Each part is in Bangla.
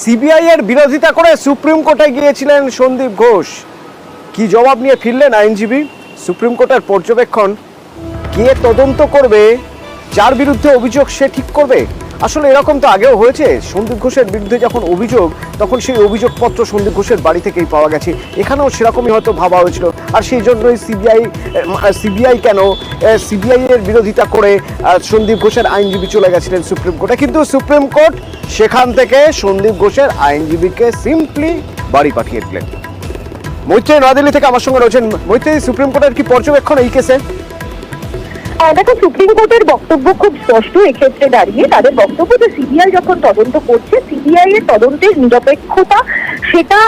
সিবিআই এর বিরোধিতা করে সুপ্রিম কোর্টে গিয়েছিলেন সন্দীপ ঘোষ। কি জবাব নিয়ে ফিরলেন আইনজীবী? সুপ্রিম কোর্টের পর্যবেক্ষণ, কে তদন্ত করবে, যার বিরুদ্ধে অভিযোগ সে ঠিক করবে। আসলে এরকম তো আগেও হয়েছে, সন্দীপ ঘোষের বিরুদ্ধে যখন অভিযোগ তখন সেই অভিযোগপত্র সন্দীপ ঘোষের বাড়ি থেকেই পাওয়া গেছে। এখানেও সেরকমই হয়তো ভাবা হয়েছিল, আর সেই জন্যই সিবিআই কেন সিবিআই এর বিরোধিতা করে সন্দীপ ঘোষের আইনজীবী চলে গেছিলেন সুপ্রিম কোর্টে। কিন্তু সুপ্রিম কোর্ট সেখান থেকে সন্দীপ ঘোষের আইনজীবীকে সিম্পলি বাড়ি পাঠিয়ে দিলেন। মৈত্রী নয়াদিল্লি থেকে আমার সঙ্গে রয়েছেন। মৈত্রী, সুপ্রিম কোর্টের কি পর্যবেক্ষণ এই কেসে? দেখো, সুপ্রিম কোর্টের বক্তব্য খুব স্পষ্ট এক্ষেত্রে দাঁড়িয়ে। তাদের বক্তব্য যে সিবিআই যখন তদন্ত করছে, সিবিআই এর তদন্তের নিরপেক্ষতা সেটা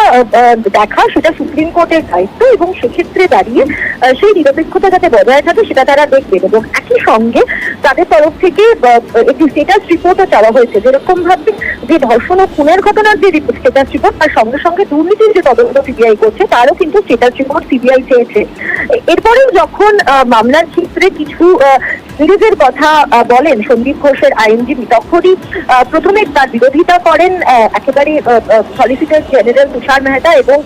দেখা, সেটা সুপ্রিম কোর্টের দায়িত্ব, এবং সেক্ষেত্রে দাঁড়িয়ে সেই নিরপেক্ষতা যাতে বজায় থাকে সেটা তারা দেখবেন। এবং একই সঙ্গে তাদের তরফ থেকে একটি স্টেটাস রিপোর্টও চাওয়া হয়েছে, যেরকম ভাবে যে ধর্ষণ ও খুনের ঘটনার যে স্টেটাস রিপোর্ট, তার সঙ্গে সঙ্গে দুর্নীতির যে তদন্ত সিবিআই করছে তারও কিন্তু স্টেটাস রিপোর্ট সিবিআই চেয়েছে। এরপরে যখন মামলার ক্ষেত্রে কিছু বিরোধের কথা বলেন সন্দীপ ঘোষের আইনজীবী, তখনই প্রথমে তার বিরোধিতা করেন একেবারে সলিসিটর জেনারেল তুষার মেহতা এবং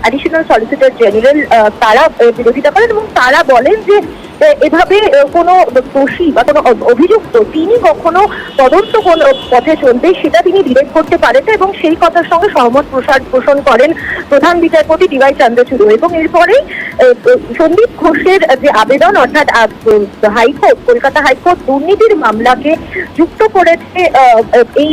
অ্যাডিশনাল সলিসিটর জেনারেল, তারা বিরোধিতা করেন এবং তারা বলেন যে এভাবে কোনো দোষী বা কোনো অভিযুক্ত তিনি কখনো তদন্ত কোন পথে চলবে সেটা তিনি ডিরেক্ট করতে পারেন না, এবং সেই কথার সঙ্গে সহমত পোষণ করেন প্রধান বিচারপতি ডিওয়াই চন্দ্রচূড়। এবং এরপরে সন্দীপ ঘোষের যে আবেদন, অর্থাৎ হাইকোর্ট, কলকাতা হাইকোর্ট দুর্নীতির মামলাকে যুক্ত করেছে এই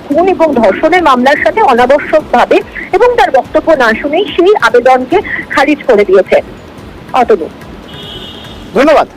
খুন এবং ধর্ষণের মামলার সাথে অনাবশ্যকভাবে, এবং তার বক্তব্য না শুনেই সেই আবেদনকে খারিজ করে দিয়েছে। অতদূর। ধন্যবাদ।